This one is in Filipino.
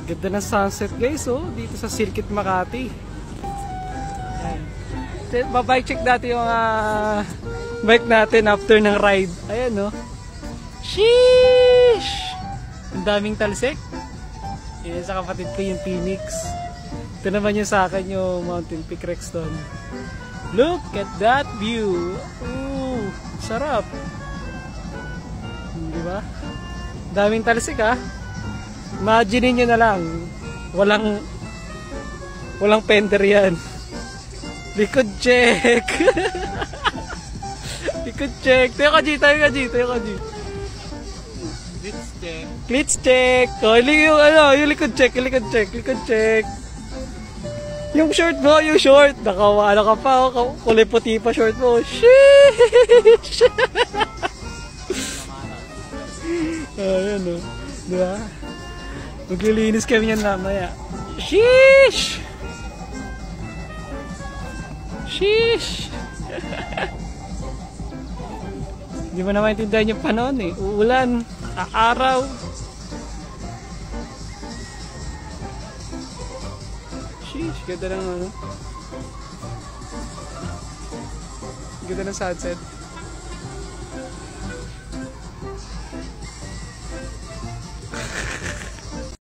Ganda ng sunset guys, oh, dito sa Circuit Makati. Ayan. Babike check natin yung bike natin after ng ride. Ayan, oh. Sheesh! Ang daming talsik. Yan sa kapatid ko yung Phoenix. Ito naman yung sa akin yung Mountain Peak Rexton. Look at that view. Ooh, sarap. Di ba? Daming talsik ha. Imagine nyo na lang. Walang fender yan. Likod check. Likod check. Tayo ka G. Glitch check. Oh, yung likod check. Likod check. Yung short mo, yung short. Ano ka pa, oh, kulay puti pa short mo. Sheesh! Ayan, oh. Diba? Maglilinis kami yan mamaya. Sheesh! Sheesh! Hindi mo na maintindihan yung panahon eh. Uulan, araw. Sheesh, ganda ng ano. Ganda ng sunset.